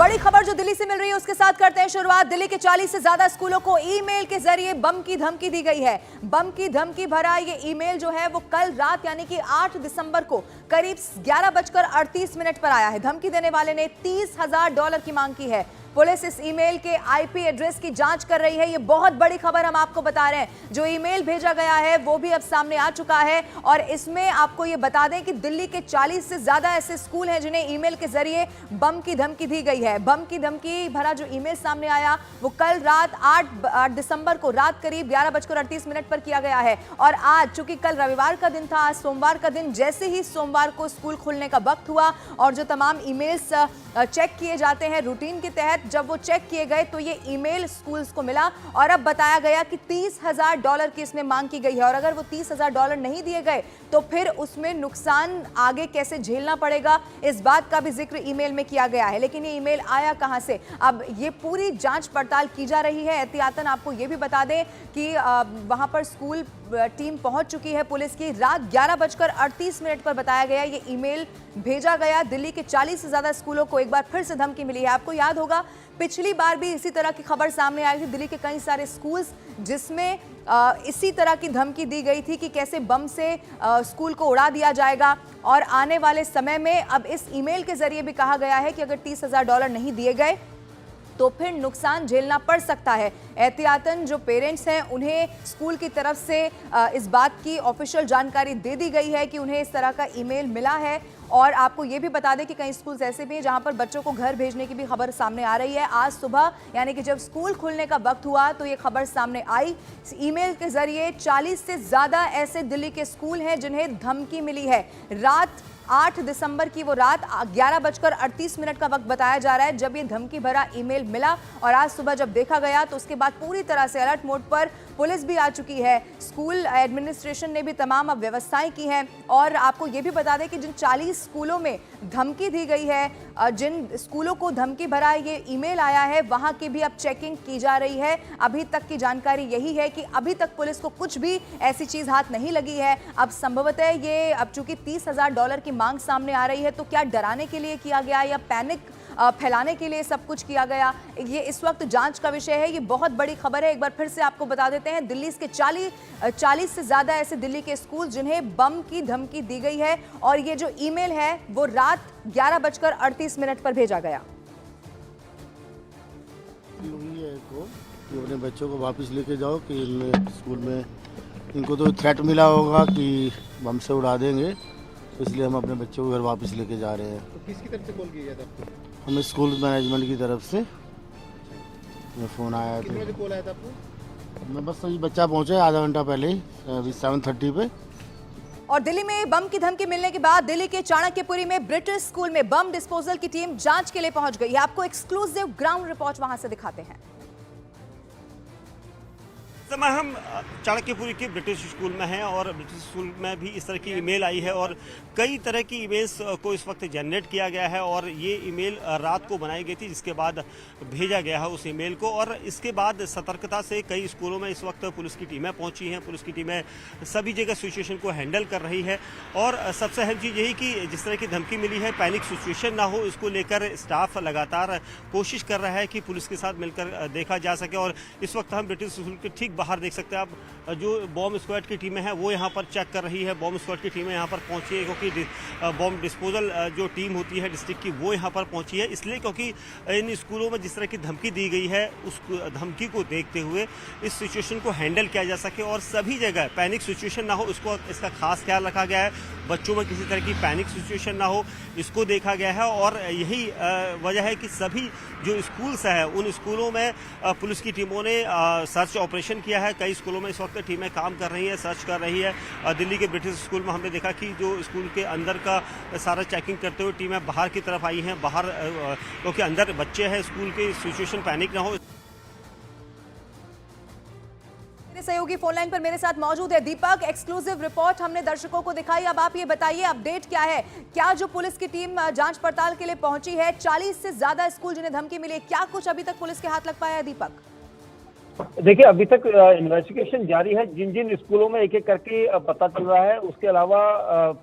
बड़ी खबर जो दिल्ली से मिल रही है उसके साथ करते हैं शुरुआत। दिल्ली के 40 से ज्यादा स्कूलों को ईमेल के जरिए बम की धमकी दी गई है। बम की धमकी भरा ये ईमेल जो है वो कल रात यानी कि 8 दिसंबर को करीब 11:38 पर आया है। धमकी देने वाले ने $30,000 की मांग की है। पुलिस इस ईमेल के आईपी एड्रेस की जांच कर रही है। ये बहुत बड़ी खबर हम आपको बता रहे हैं। जो ईमेल भेजा गया है वो भी अब सामने आ चुका है और इसमें आपको ये बता दें कि दिल्ली के 40 से ज्यादा ऐसे स्कूल हैं जिन्हें ईमेल के जरिए बम की धमकी दी गई है। बम की धमकी भरा जो ईमेल सामने आया वो कल रात 8 दिसंबर को रात करीब 11:38 पर किया गया है। और आज चूंकि कल रविवार का दिन था, आज सोमवार का दिन, जैसे ही सोमवार को स्कूल खुलने का वक्त हुआ और जो तमाम ईमेल्स चेक किए जाते हैं रूटीन के तहत, जब वो चेक किए गए तो ये ईमेल स्कूल्स को मिला और अब बताया गया कि $30,000 की इसमें मांग की गई है। और अगर वो $30,000 नहीं दिए गए तो फिर उसमें नुकसान आगे कैसे झेलना पड़ेगा, इस बात का भी जिक्र ईमेल में किया गया है। लेकिन ये ईमेल आया कहां से, अब ये पूरी जांच पड़ताल की जा रही है। एहतियातन आपको ये भी बता दें कि वहां पर स्कूल टीम पहुंच चुकी है पुलिस की। रात 11:38 पर बताया गया ये ईमेल भेजा गया। दिल्ली के 40 से ज्यादा स्कूलों को एक बार फिर से धमकी मिली है। आपको याद होगा पिछली बार भी इसी तरह की खबर सामने आई थी। दिल्ली के कई सारे स्कूल्स जिसमें इसी तरह की धमकी दी गई थी कि कैसे बम से स्कूल को उड़ा दिया जाएगा। और आने वाले समय में अब इस ईमेल के जरिए भी कहा गया है कि अगर $30,000 नहीं दिए गए तो फिर नुकसान झेलना पड़ सकता है। एहतियातन जो पेरेंट्स हैं उन्हें स्कूल की तरफ से इस बात की ऑफिशियल जानकारी दे दी गई है कि उन्हें इस तरह का ईमेल मिला है। और आपको ये भी बता दें कि कई स्कूल्स ऐसे भी हैं जहां पर बच्चों को घर भेजने की भी खबर सामने आ रही है। आज सुबह यानी कि जब स्कूल खुलने का वक्त हुआ तो ये खबर सामने आई। ईमेल के जरिए 40 से ज्यादा ऐसे दिल्ली के स्कूल हैं जिन्हें धमकी मिली है। रात 8 दिसंबर की वो रात 11:38 का वक्त बताया जा रहा है जब ये धमकी भरा ईमेल मिला। और आज सुबह जब देखा गया तो उसके बाद पूरी तरह से अलर्ट मोड पर पुलिस भी आ चुकी है। स्कूल एडमिनिस्ट्रेशन ने भी तमाम अब व्यवस्थाएं की हैं। और आपको ये भी बता दें कि जिन 40 स्कूलों में धमकी दी गई है, जिन स्कूलों को धमकी भरा ये ईमेल आया है, वहां की भी अब चेकिंग की जा रही है। अभी तक की जानकारी यही है कि अभी तक पुलिस को कुछ भी ऐसी चीज हाथ नहीं लगी है। अब संभवतः ये अब चूंकि $30,000 की मांग सामने आ रही है तो क्या डराने के लिए किया गया या पैनिक फैलाने के लिए सब कुछ किया गया, ये इस वक्त जांच का विषय है। ये बहुत बड़ी खबर है। एक बार फिर से आपको बता देते हैं दिल्ली के 40 से ज्यादा ऐसे दिल्ली के स्कूल जिन्हें बम की धमकी दी गई है। और ये जो ईमेल है वो रात 11:38 पर भेजा गया। कि अपने बच्चों को वापस लेके जाओ कि स्कूल में इनको तो थ्रेट मिला होगा कि बम से उड़ा देंगे, इसलिए हम अपने बच्चों को घर वापस लेके जा रहे हैं। तो किसकी तरफ से कॉल किया गया था आपको? हमें स्कूल मैनेजमेंट की तरफ से फ़ोन आया था। कितने बजे कॉल आया था आपको? मैं बस अभी बच्चा पहुंचा है आधा घंटा पहले ही, अभी 7:30 पे। और दिल्ली में बम की धमकी मिलने के बाद दिल्ली के चाणक्यपुरी में ब्रिटिश स्कूल में बम डिस्पोजल की टीम जांच के लिए पहुंच गई है। आपको एक्सक्लूसिव ग्राउंड रिपोर्ट वहां से दिखाते हैं। समय हम चाणक्यपुरी के ब्रिटिश स्कूल में हैं और ब्रिटिश स्कूल में भी इस तरह की ईमेल आई है और कई तरह की ईमेल्स को इस वक्त जनरेट किया गया है। और ये ईमेल रात को बनाई गई थी जिसके बाद भेजा गया है उस ईमेल को। और इसके बाद सतर्कता से कई स्कूलों में इस वक्त पुलिस की टीमें पहुंची हैं। पुलिस की टीमें सभी जगह सिचुएशन को हैंडल कर रही है। और सबसे अहम चीज़ यही कि जिस तरह की धमकी मिली है पैनिक सिचुएशन ना हो, इसको लेकर स्टाफ लगातार कोशिश कर रहा है कि पुलिस के साथ मिलकर देखा जा सके। और इस वक्त हम ब्रिटिश स्कूल के ठीक बाहर देख सकते हैं आप, जो बॉम्ब स्क्वाड की टीमें हैं वो यहाँ पर चेक कर रही है। बॉम्ब स्क्वाड की टीमें यहाँ पर पहुंची है क्योंकि बॉम्ब डिस्पोजल जो टीम होती है डिस्ट्रिक्ट की वो यहाँ पर पहुंची है, इसलिए क्योंकि इन स्कूलों में जिस तरह की धमकी दी गई है उस धमकी को देखते हुए इस सिचुएशन को हैंडल किया जा सके और सभी जगह पैनिक सिचुएशन ना हो, इसका खास ख्याल रखा गया है। बच्चों में किसी तरह की पैनिक सिचुएशन ना हो, इसको देखा गया है। और यही वजह है कि सभी जो स्कूल्स हैं उन स्कूलों में पुलिस की टीमों ने सर्च ऑपरेशन किया है। कई स्कूलों में इस वक्त टीमें काम कर रही हैं, सर्च कर रही है। दिल्ली के ब्रिटिश स्कूल में हमने देखा कि जो स्कूल के अंदर का सारा चेकिंग करते हुए टीमें बाहर की तरफ आई हैं, बाहर क्योंकि अंदर बच्चे हैं स्कूल के, सिचुएशन पैनिक ना हो। मेरे सहयोगी फोन लाइन पर मेरे साथ मौजूद है दीपक। एक्सक्लूसिव रिपोर्ट हमने दर्शकों को दिखाई, अब आप ये बताइए अपडेट क्या है, क्या जो पुलिस की टीम जांच पड़ताल के लिए पहुंची है, 40 से ज्यादा स्कूल जिन्हें धमकी मिली, क्या कुछ अभी तक पुलिस के हाथ लग पाया है दीपक? देखिए अभी तक इन्वेस्टिगेशन जारी है। जिन जिन स्कूलों में एक एक करके पता चल रहा है, उसके अलावा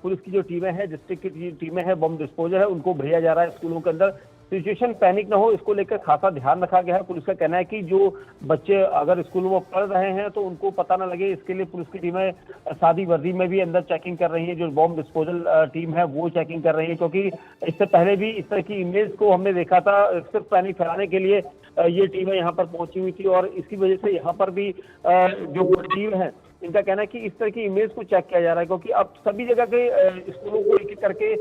पुलिस की जो टीमें हैं, डिस्ट्रिक्ट की टीमें हैं, बम डिस्पोजल है, उनको भेजा जा रहा है स्कूलों के अंदर। सिचुएशन पैनिक ना हो, इसको लेकर खासा ध्यान रखा गया है। पुलिस का कहना है कि जो बच्चे अगर स्कूलों में पढ़ रहे हैं तो उनको पता ना लगे, इसके लिए पुलिस की टीमें सादी वर्दी में भी अंदर चेकिंग कर रही है। जो बॉम्ब डिस्पोजल टीम है वो चेकिंग कर रही है, क्योंकि इससे पहले भी इस तरह की इमेज को हमने देखा था। सिर्फ पैनिक फैलाने के लिए ये टीमें यहाँ पर पहुंची हुई थी और इसी वजह से यहाँ पर भी जो टीम है इनका कहना है कि इस तरह की इमेज को चेक किया जा रहा है, क्योंकि अब सभी जगह के स्कूलों को एक एक करके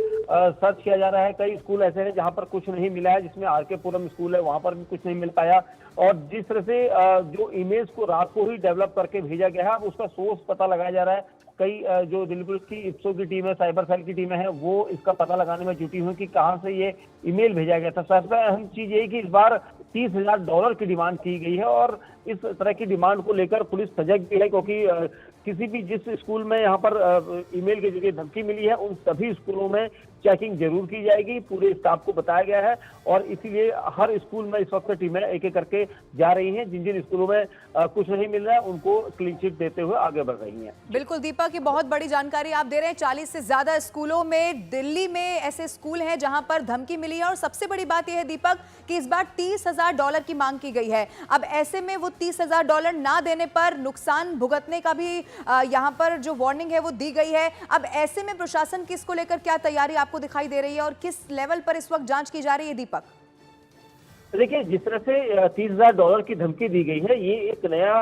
सर्च किया जा रहा है। कई स्कूल ऐसे हैं जहां पर कुछ नहीं मिला है, जिसमें आर के पुरम स्कूल है, वहां पर भी कुछ नहीं मिल पाया। और जिस तरह से जो इमेज को रात को ही डेवलप करके भेजा गया है, अब उसका सोर्स पता लगाया जा रहा है। कई जो दिल्ली पुलिस की इप्सो की टीम है, साइबर सेल की टीमें हैं, वो इसका पता लगाने में जुटी हुई कि कहां से ये ईमेल भेजा गया था। सबसे अहम चीज ये कि इस बार $30,000 की डिमांड की गई है और इस तरह की डिमांड को लेकर पुलिस सजग भी है, क्योंकि किसी भी जिस स्कूल में यहाँ पर ईमेल के जरिए धमकी मिली है उन सभी स्कूलों में चेकिंग जरूर की जाएगी। पूरे स्टाफ को बताया गया है और इसीलिए हर स्कूल में इस वक्त टीमें एक एक करके जा रही हैं। जिन जिन स्कूलों में कुछ नहीं मिल रहा है उनको क्लीन चिट देते हुए आगे बढ़ रही हैं। बिल्कुल दीपक, ये बहुत बड़ी जानकारी आप दे रहे हैं। 40 से ज्यादा स्कूलों में दिल्ली में ऐसे स्कूल हैं जहां पर धमकी मिली है और सबसे बड़ी बात यह है दीपक कि इस बार $30,000 की मांग की गई है। अब ऐसे में वो $30,000 ना देने पर नुकसान भुगतने का भी यहाँ पर जो वार्निंग है वो दी गई है। अब ऐसे में प्रशासन की इसको लेकर क्या तैयारी आपको दिखाई दे रही है और किस लेवल पर इस वक्त जांच की जा रही है दीपक? देखिए, जिस तरह से $30,000 की धमकी दी गई है, ये एक नया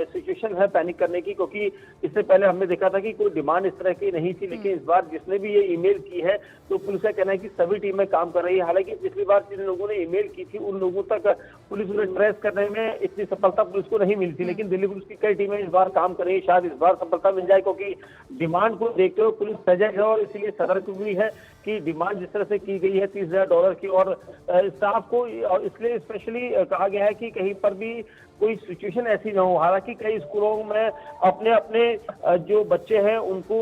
सिचुएशन है पैनिक करने की, क्योंकि इससे पहले हमने देखा था कि कोई डिमांड इस तरह की नहीं थी। लेकिन इस बार जिसने भी ये ईमेल की है तो पुलिस का कहना है कि सभी टीमें काम कर रही है। हालांकि पिछली बार जिन लोगों ने ईमेल की थी उन लोगों तक पुलिस उन्हें ट्रेस करने में इतनी सफलता पुलिस को नहीं मिली थी, लेकिन दिल्ली पुलिस की कई टीमें इस बार काम कर रही है। शायद इस बार सफलता मिल जाए, क्योंकि डिमांड को देखते हुए पुलिस सजग है और इसीलिए सतर्क हुई है कि डिमांड जिस तरह से की गई है $30,000 की, और स्टाफ को और इसलिए स्पेशली कहा गया है कि कहीं पर भी कोई सिचुएशन ऐसी ना हो। हालांकि कई स्कूलों में अपने अपने जो बच्चे हैं उनको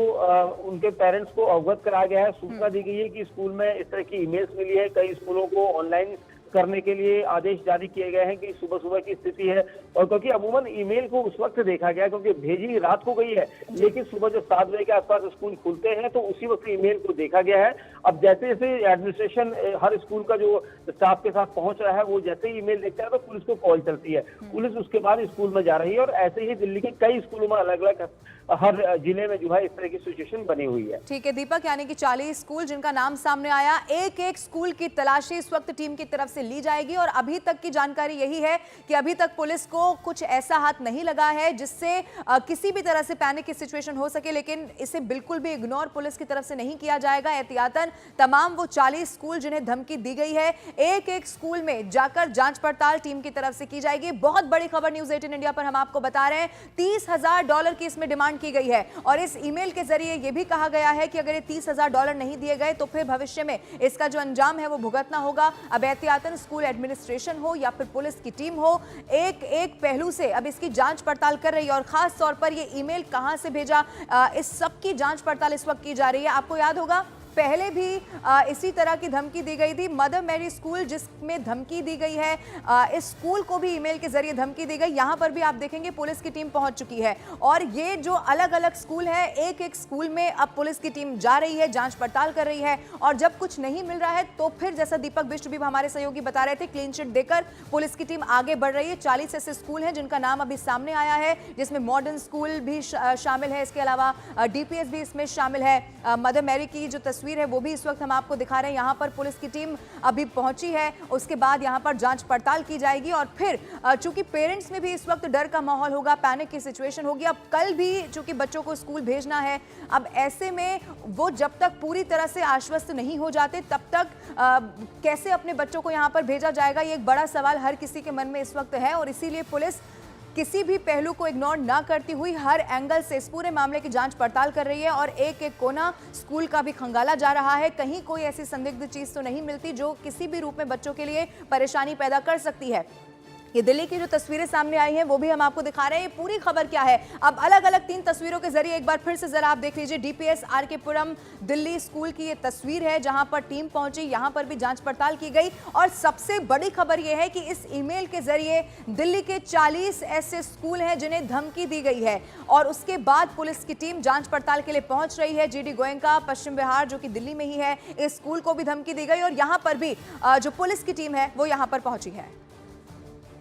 उनके पेरेंट्स को अवगत कराया गया है। सूचना दी गई है कि स्कूल में इस तरह की इमेज मिली है। कई स्कूलों को ऑनलाइन करने के लिए आदेश जारी किए गए हैं कि सुबह सुबह की स्थिति है। और क्योंकि अमूमन ईमेल को उस वक्त देखा गया क्योंकि भेजी रात को गई है, लेकिन सुबह जब 7 बजे के आसपास स्कूल खुलते हैं तो उसी वक्त ईमेल को देखा गया है। अब जैसे जैसे एडमिनिस्ट्रेशन हर स्कूल का जो स्टाफ के साथ पहुंच रहा है, वो जैसे ही ईमेल देखता है तो पुलिस को कॉल चलती है। पुलिस उसके बाद स्कूल में जा रही है और ऐसे ही दिल्ली के कई स्कूलों में अलग अलग हर जिले में जो है इस तरह की सिचुएशन बनी हुई है। ठीक है दीपक, यानी कि 40 स्कूल जिनका नाम सामने आया, एक एक स्कूल की तलाशी इस वक्त टीम की तरफ से ली जाएगी और अभी तक की जानकारी यही है कि अभी तक पुलिस को कुछ ऐसा हाथ नहीं लगा है जिससे किसी भी तरह से पैनिक की सिचुएशन हो सके, लेकिन इसे बिल्कुल भी इग्नोर पुलिस की तरफ से नहीं किया जाएगा। एहतियातन तमाम वो 40 स्कूल जिन्हें धमकी दी गई है, एक एक स्कूल में जाकर जांच पड़ताल टीम की तरफ से की जाएगी। बहुत बड़ी खबर न्यूज़ 18 इंडिया पर हम आपको बता रहे हैं, $30,000 की इसमें डिमांड की गई है और इस ईमेल के जरिए यह भी कहा गया है कि अगर ये $30,000 नहीं दिए गए तो फिर भविष्य में इसका जो अंजाम है वो भुगतना होगा। अब एहतियातन स्कूल एडमिनिस्ट्रेशन हो या फिर पुलिस की टीम हो, एक एक पहलू से अब इसकी जांच पड़ताल कर रही है और खास तौर पर ये ईमेल कहां से भेजा, इस सब की जांच पड़ताल इस वक्त की जा रही है। आपको याद होगा पहले भी इसी तरह की धमकी दी गई थी। मदर मैरी स्कूल जिसमें धमकी दी गई है, इस स्कूल को भी ईमेल के जरिए धमकी दी गई। यहां पर भी आप देखेंगे पुलिस की टीम पहुंच चुकी है और ये जो अलग अलग स्कूल है, एक एक स्कूल में अब पुलिस की टीम जा रही है, जांच पड़ताल कर रही है और जब कुछ नहीं मिल रहा है तो फिर जैसा दीपक बिष्ट भी हमारे सहयोगी बता रहे थे, क्लीन चिट देकर पुलिस की टीम आगे बढ़ रही है। 40 ऐसे स्कूल हैं जिनका नाम अभी सामने आया है, जिसमें मॉडर्न स्कूल भी शामिल है, इसके अलावा DPS भी इसमें शामिल है। मदर मैरी की जो तस्वीर है वो भी इस वक्त हम आपको दिखा रहे हैं। यहां पर पुलिस की टीम अभी पहुंची है, उसके बाद यहां पर जांच पड़ताल की जाएगी और फिर चूंकि पेरेंट्स में भी इस वक्त डर का माहौल होगा, पैनिक की सिचुएशन होगी। अब कल भी चूंकि बच्चों को स्कूल भेजना है, अब ऐसे में वो जब तक पूरी तरह से आश्वस्त नहीं हो जाते तब तक कैसे अपने बच्चों को यहां पर भेजा जाएगा, ये एक बड़ा सवाल हर किसी के मन में इस वक्त है और इसीलिए पुलिस किसी भी पहलू को इग्नोर ना करती हुई हर एंगल से इस पूरे मामले की जांच पड़ताल कर रही है और एक एक कोना स्कूल का भी खंगाला जा रहा है। कहीं कोई ऐसी संदिग्ध चीज तो नहीं मिलती जो किसी भी रूप में बच्चों के लिए परेशानी पैदा कर सकती है। ये दिल्ली की जो तस्वीरें सामने आई हैं वो भी हम आपको दिखा रहे हैं। ये पूरी खबर क्या है, अब अलग अलग 3 तस्वीरों के जरिए एक बार फिर से जरा आप देख लीजिए। डीपीएस आरके पुरम दिल्ली स्कूल की ये तस्वीर है जहां पर टीम पहुंची, यहां पर भी जांच पड़ताल की गई और सबसे बड़ी खबर यह है कि इस ईमेल के जरिए दिल्ली के 40 ऐसे स्कूल हैं जिन्हें धमकी दी गई है और उसके बाद पुलिस की टीम जांच पड़ताल के लिए पहुंच रही है। जीडी गोयनका पश्चिम बिहार जो कि दिल्ली में ही है, इस स्कूल को भी धमकी दी गई और यहां पर भी जो पुलिस की टीम है वो यहां पर पहुंची है।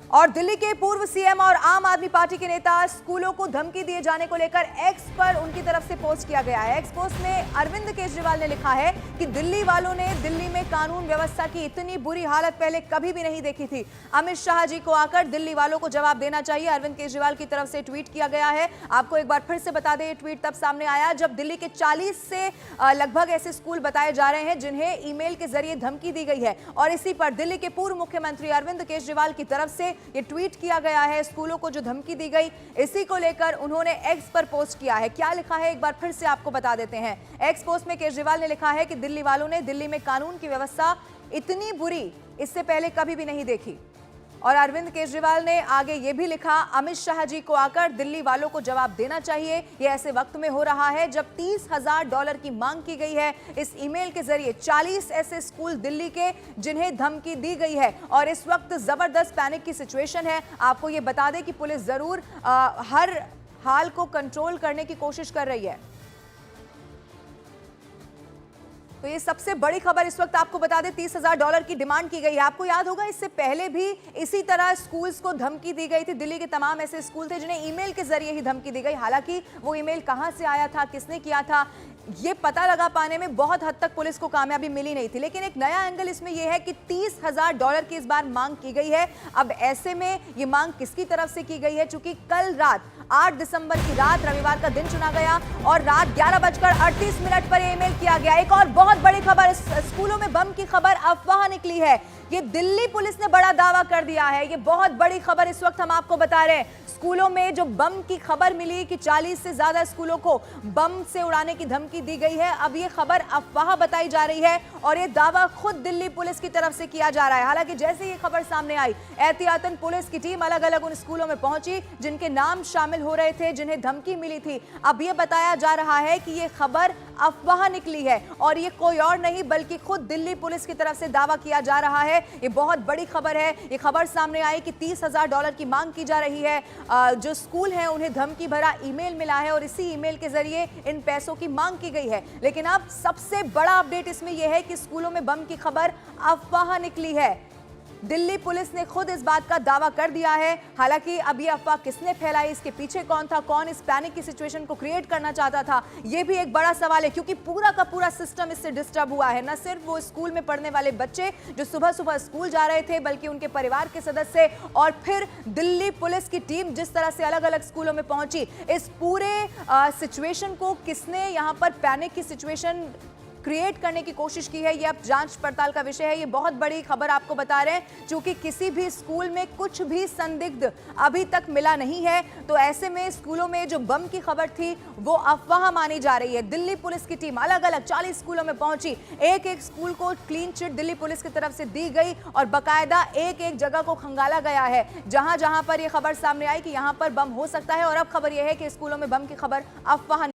और दिल्ली के पूर्व सीएम और आम आदमी पार्टी के नेता स्कूलों को धमकी दिए जाने को लेकर एक्स पर उनकी तरफ से पोस्ट किया गया है। एक्स पोस्ट में अरविंद केजरीवाल ने लिखा है कि दिल्ली वालों ने दिल्ली में कानून व्यवस्था की इतनी बुरी हालत पहले कभी भी नहीं देखी थी। अमित शाह जी को आकर दिल्ली वालों को जवाब देना चाहिए, अरविंद केजरीवाल की तरफ से ट्वीट किया गया है। आपको एक बार फिर से बता दें, ये ट्वीट तब सामने आया जब दिल्ली के 40 से लगभग ऐसे स्कूल बताए जा रहे हैं जिन्हें ईमेल के जरिए धमकी दी गई है और इसी पर दिल्ली के पूर्व मुख्यमंत्री अरविंद केजरीवाल की तरफ से ये ट्वीट किया गया है। स्कूलों को जो धमकी दी गई इसी को लेकर उन्होंने एक्स पर पोस्ट किया है। क्या लिखा है एक बार फिर से आपको बता देते हैं। एक्स पोस्ट में केजरीवाल ने लिखा है कि दिल्ली वालों ने दिल्ली में कानून की व्यवस्था इतनी बुरी इससे पहले कभी भी नहीं देखी। और अरविंद केजरीवाल ने आगे ये भी लिखा, अमित शाह जी को आकर दिल्ली वालों को जवाब देना चाहिए। ये ऐसे वक्त में हो रहा है जब $30,000 की मांग की गई है इस ईमेल के जरिए। 40 ऐसे स्कूल दिल्ली के जिन्हें धमकी दी गई है और इस वक्त जबरदस्त पैनिक की सिचुएशन है। आपको ये बता दें कि पुलिस जरूर हर हाल को कंट्रोल करने की कोशिश कर रही है। तो ये सबसे बड़ी खबर इस वक्त आपको बता दें, $30,000 की डिमांड की गई है। आपको याद होगा इससे पहले भी इसी तरह स्कूल्स को धमकी दी गई थी। दिल्ली के तमाम ऐसे स्कूल थे जिन्हें ईमेल के जरिए ही धमकी दी गई। हालांकि वो ईमेल कहां से आया था, किसने किया था, ये पता लगा पाने में बहुत हद तक पुलिस को कामयाबी मिली नहीं थी। लेकिन एक नया एंगल इसमें यह है कि $30,000 की इस बार मांग की गई है। अब ऐसे में ये मांग किसकी तरफ से की गई है? चूंकि कल रात 8 दिसंबर की रात रविवार का दिन चुना गया और रात 11:38 पर ईमेल किया गया। एक और बहुत बड़ी खबर, स्कूलों में बम की खबर अफवाह निकली है। ये दिल्ली पुलिस ने बड़ा दावा कर दिया है। ये बहुत बड़ी खबर इस वक्त हम आपको बता रहे हैं। स्कूलों में जो बम की खबर मिली कि 40 से ज्यादा स्कूलों को बम से उड़ाने की धमकी दी गई है, अब ये खबर अफवाह बताई जा रही है और ये दावा खुद दिल्ली पुलिस की तरफ से किया जा रहा है। हालांकि जैसे ये खबर सामने आई, एहतियातन पुलिस की टीम अलग अलग उन स्कूलों में पहुंची जिनके नाम शामिल हो रहे थे, जिन्हें धमकी मिली थी। अब ये बताया जा रहा है कि ये खबर अफवाह निकली है और ये कोई और नहीं बल्कि खुद दिल्ली पुलिस की तरफ से दावा किया जा रहा है। ये बहुत बड़ी खबर है। ये खबर सामने आई कि $30,000 की मांग की जा रही है। जो स्कूल हैं उन्हें धमकी भरा ईमेल मिला है और इसी ईमेल के जरिए इन पैसों की मांग की गई है। लेकिन अब सबसे बड़ा अपडेट इसमें यह है कि स्कूलों में बम की खबर अफवाह निकली है। दिल्ली पुलिस ने खुद इस बात का दावा कर दिया है। हालांकि अब ये अफवाह किसने फैलाई, इसके पीछे कौन था, कौन इस पैनिक की सिचुएशन को क्रिएट करना चाहता था, ये भी एक बड़ा सवाल है। क्योंकि पूरा का पूरा सिस्टम इससे डिस्टर्ब हुआ है। न सिर्फ वो स्कूल में पढ़ने वाले बच्चे जो सुबह सुबह स्कूल जा रहे थे, बल्कि उनके परिवार के सदस्य और फिर दिल्ली पुलिस की टीम जिस तरह से अलग अलग स्कूलों में पहुंची। इस पूरे सिचुएशन को किसने यहाँ पर पैनिक की सिचुएशन क्रिएट करने की कोशिश की है, ये अब जांच पड़ताल का विषय है। ये बहुत बड़ी खबर आपको बता रहे हैं। चूंकि किसी भी स्कूल में कुछ भी संदिग्ध अभी तक मिला नहीं है, तो ऐसे में स्कूलों में जो बम की खबर थी वो अफवाह मानी जा रही है। दिल्ली पुलिस की टीम अलग अलग 40 स्कूलों में पहुंची। एक एक स्कूल को क्लीन चिट दिल्ली पुलिस की तरफ से दी गई और बाकायदा एक एक जगह को खंगाला गया है जहां जहां पर यह खबर सामने आई कि यहां पर बम हो सकता है। और अब खबर यह है कि स्कूलों में बम की खबर अफवाह